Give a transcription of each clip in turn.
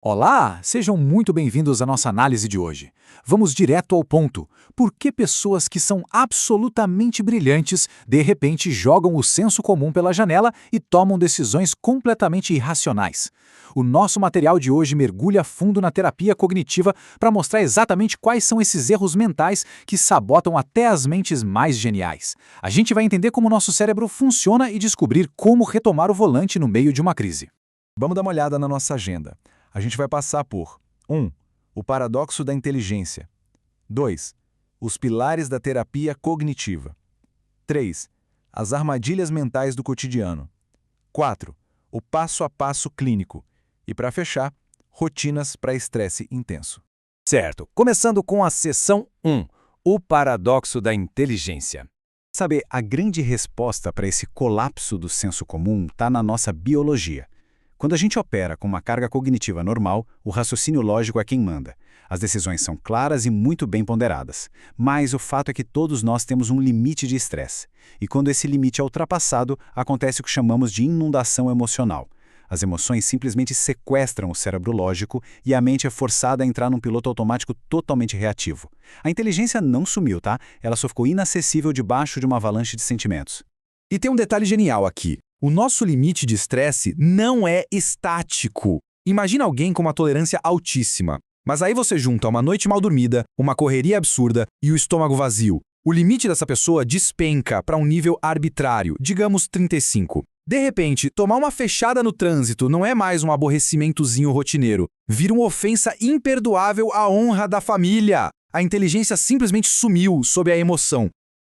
Olá, sejam muito bem-vindos à nossa análise de hoje. Vamos direto ao ponto. Por que pessoas que são absolutamente brilhantes, de repente jogam o senso comum pela janela e tomam decisões completamente irracionais? O nosso material de hoje mergulha fundo na terapia cognitiva para mostrar exatamente quais são esses erros mentais que sabotam até as mentes mais geniais. A gente vai entender como o nosso cérebro funciona e descobrir como retomar o volante no meio de uma crise. Vamos dar uma olhada na nossa agenda. A gente vai passar por 1. O paradoxo da inteligência. 2. Os pilares da terapia cognitiva. 3. As armadilhas mentais do cotidiano. 4. O passo a passo clínico. E, para fechar, rotinas para estresse intenso. Certo. Começando com a seção 1, o paradoxo da inteligência. Sabe, a grande resposta para esse colapso do senso comum está na nossa biologia. Quando a gente opera com uma carga cognitiva normal, o raciocínio lógico é quem manda. As decisões são claras e muito bem ponderadas. Mas o fato é que todos nós temos um limite de estresse. E quando esse limite é ultrapassado, acontece o que chamamos de inundação emocional. As emoções simplesmente sequestram o cérebro lógico e a mente é forçada a entrar num piloto automático totalmente reativo. A inteligência não sumiu, tá? Ela só ficou inacessível debaixo de uma avalanche de sentimentos. E tem um detalhe genial aqui. O nosso limite de estresse não é estático. Imagina alguém com uma tolerância altíssima. Mas aí você junta uma noite mal dormida, uma correria absurda e o estômago vazio. O limite dessa pessoa despenca para um nível arbitrário, digamos 35. De repente, tomar uma fechada no trânsito não é mais um aborrecimentozinho rotineiro. Vira uma ofensa imperdoável à honra da família. A inteligência simplesmente sumiu sob a emoção.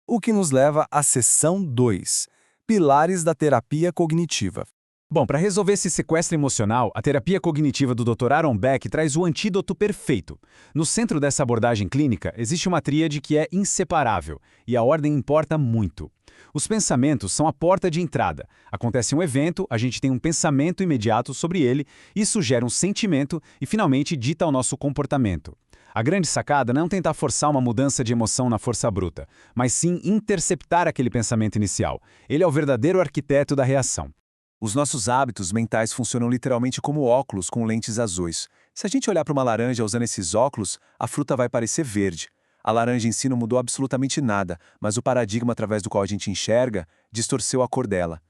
O que nos leva à seção 2. Pilares da terapia cognitiva. Bom, para resolver esse sequestro emocional, a terapia cognitiva do Dr. Aaron Beck traz o antídoto perfeito. No centro dessa abordagem clínica, existe uma tríade que é inseparável, e a ordem importa muito. Os pensamentos são a porta de entrada. Acontece um evento, a gente tem um pensamento imediato sobre ele, isso gera um sentimento e, finalmente, dita o nosso comportamento. A grande sacada não é tentar forçar uma mudança de emoção na força bruta, mas sim interceptar aquele pensamento inicial. Ele é o verdadeiro arquiteto da reação. Os nossos hábitos mentais funcionam literalmente como óculos com lentes azuis. Se a gente olhar para uma laranja usando esses óculos, a fruta vai parecer verde. A laranja em si não mudou absolutamente nada, mas o paradigma através do qual a gente enxerga distorceu a cor dela.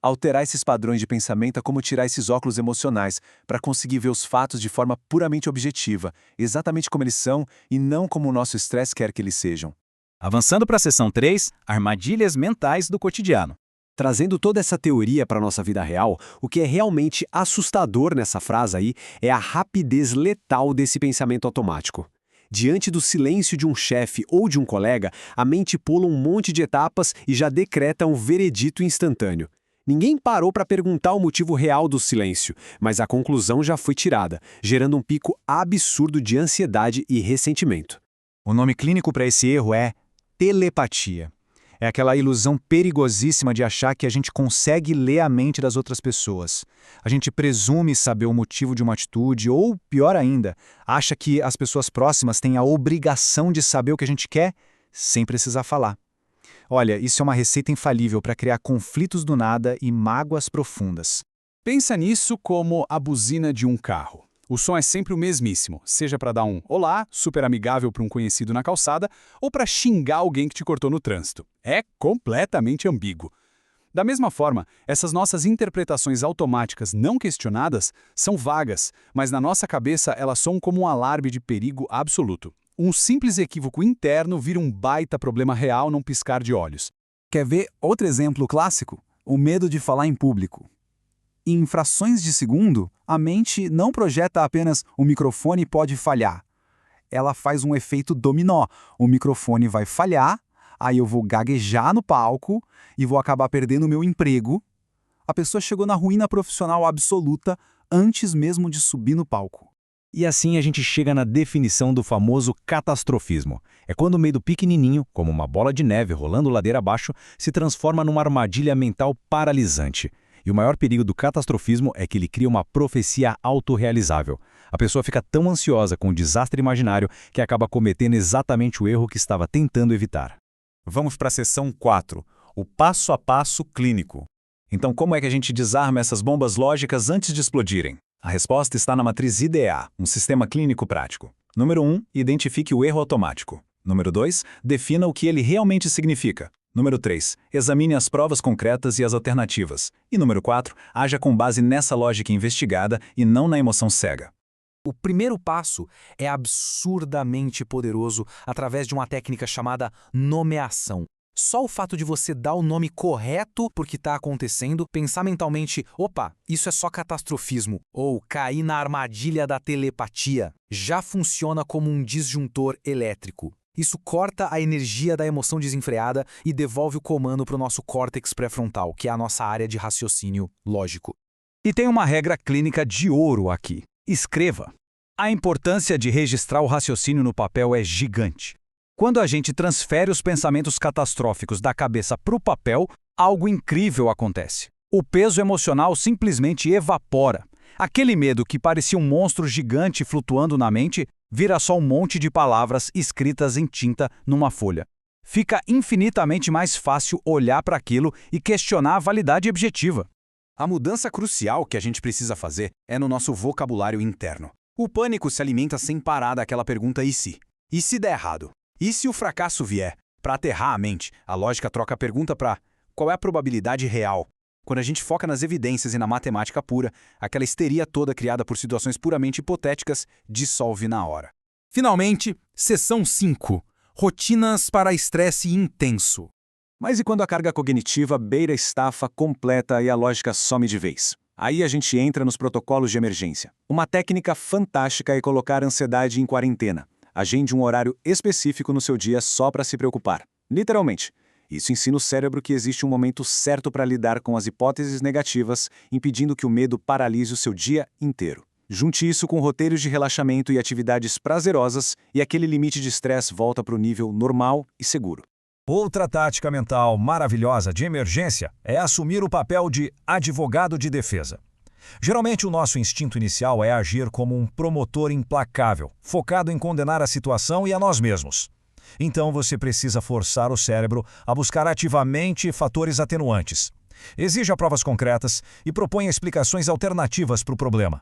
Alterar esses padrões de pensamento é como tirar esses óculos emocionais para conseguir ver os fatos de forma puramente objetiva, exatamente como eles são e não como o nosso estresse quer que eles sejam. Avançando para a seção 3, armadilhas mentais do cotidiano. Trazendo toda essa teoria para a nossa vida real, o que é realmente assustador nessa frase aí é a rapidez letal desse pensamento automático. Diante do silêncio de um chefe ou de um colega, a mente pula um monte de etapas e já decreta um veredito instantâneo. Ninguém parou para perguntar o motivo real do silêncio, mas a conclusão já foi tirada, gerando um pico absurdo de ansiedade e ressentimento. O nome clínico para esse erro é telepatia. É aquela ilusão perigosíssima de achar que a gente consegue ler a mente das outras pessoas. A gente presume saber o motivo de uma atitude ou, pior ainda, acha que as pessoas próximas têm a obrigação de saber o que a gente quer sem precisar falar. Olha, isso é uma receita infalível para criar conflitos do nada e mágoas profundas. Pensa nisso como a buzina de um carro. O som é sempre o mesmíssimo, seja para dar um olá, super amigável para um conhecido na calçada, ou para xingar alguém que te cortou no trânsito. É completamente ambíguo. Da mesma forma, essas nossas interpretações automáticas não questionadas são vagas, mas na nossa cabeça elas soam como um alarme de perigo absoluto. Um simples equívoco interno vira um baita problema real num piscar de olhos. Quer ver outro exemplo clássico? O medo de falar em público. Em frações de segundo, a mente não projeta apenas "o microfone pode falhar". Ela faz um efeito dominó. O microfone vai falhar, aí eu vou gaguejar no palco e vou acabar perdendo o meu emprego. A pessoa chegou na ruína profissional absoluta antes mesmo de subir no palco. E assim a gente chega na definição do famoso catastrofismo. É quando o medo pequenininho, como uma bola de neve rolando ladeira abaixo, se transforma numa armadilha mental paralisante. E o maior perigo do catastrofismo é que ele cria uma profecia autorrealizável. A pessoa fica tão ansiosa com o desastre imaginário que acaba cometendo exatamente o erro que estava tentando evitar. Vamos para a seção 4, o passo a passo clínico. Então, como é que a gente desarma essas bombas lógicas antes de explodirem? A resposta está na matriz IDEA, um sistema clínico prático. Número 1, identifique o erro automático. Número 2, defina o que ele realmente significa. Número 3, examine as provas concretas e as alternativas. E número 4, haja com base nessa lógica investigada e não na emoção cega. O primeiro passo é absurdamente poderoso através de uma técnica chamada nomeação. Só o fato de você dar o nome correto por que está acontecendo, pensar mentalmente, opa, isso é só catastrofismo, ou cair na armadilha da telepatia, já funciona como um disjuntor elétrico. Isso corta a energia da emoção desenfreada e devolve o comando para o nosso córtex pré-frontal, que é a nossa área de raciocínio lógico. E tem uma regra clínica de ouro aqui. Escreva. A importância de registrar o raciocínio no papel é gigante. Quando a gente transfere os pensamentos catastróficos da cabeça para o papel, algo incrível acontece. O peso emocional simplesmente evapora. Aquele medo que parecia um monstro gigante flutuando na mente vira só um monte de palavras escritas em tinta numa folha. Fica infinitamente mais fácil olhar para aquilo e questionar a validade objetiva. A mudança crucial que a gente precisa fazer é no nosso vocabulário interno. O pânico se alimenta sem parar daquela pergunta "e se?". E se der errado? E se o fracasso vier? Para aterrar a mente, a lógica troca a pergunta para qual é a probabilidade real? Quando a gente foca nas evidências e na matemática pura, aquela histeria toda criada por situações puramente hipotéticas dissolve na hora. Finalmente, seção 5. Rotinas para estresse intenso. Mas e quando a carga cognitiva beira a estafa completa e a lógica some de vez? Aí a gente entra nos protocolos de emergência. Uma técnica fantástica é colocar a ansiedade em quarentena. Agende um horário específico no seu dia só para se preocupar. Literalmente. Isso ensina o cérebro que existe um momento certo para lidar com as hipóteses negativas, impedindo que o medo paralise o seu dia inteiro. Junte isso com roteiros de relaxamento e atividades prazerosas e aquele limite de estresse volta para o nível normal e seguro. Outra tática mental maravilhosa de emergência é assumir o papel de advogado de defesa. Geralmente o nosso instinto inicial é agir como um promotor implacável, focado em condenar a situação e a nós mesmos. Então você precisa forçar o cérebro a buscar ativamente fatores atenuantes. Exija provas concretas e proponha explicações alternativas para o problema.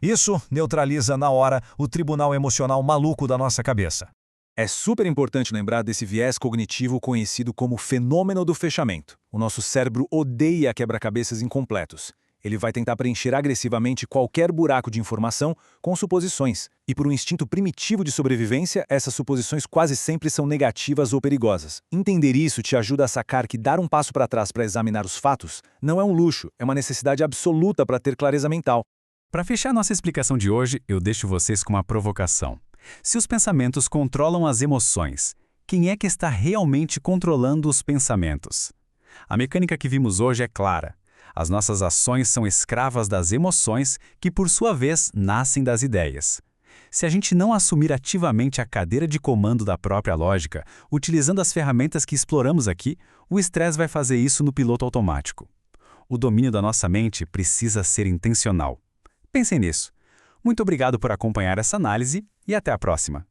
Isso neutraliza na hora o tribunal emocional maluco da nossa cabeça. É super importante lembrar desse viés cognitivo conhecido como fenômeno do fechamento. O nosso cérebro odeia quebra-cabeças incompletos. Ele vai tentar preencher agressivamente qualquer buraco de informação com suposições. E por um instinto primitivo de sobrevivência, essas suposições quase sempre são negativas ou perigosas. Entender isso te ajuda a sacar que dar um passo para trás para examinar os fatos não é um luxo, é uma necessidade absoluta para ter clareza mental. Para fechar nossa explicação de hoje, eu deixo vocês com uma provocação. Se os pensamentos controlam as emoções, quem é que está realmente controlando os pensamentos? A mecânica que vimos hoje é clara. As nossas ações são escravas das emoções, que por sua vez nascem das ideias. Se a gente não assumir ativamente a cadeira de comando da própria lógica, utilizando as ferramentas que exploramos aqui, o estresse vai fazer isso no piloto automático. O domínio da nossa mente precisa ser intencional. Pensem nisso. Muito obrigado por acompanhar essa análise e até a próxima.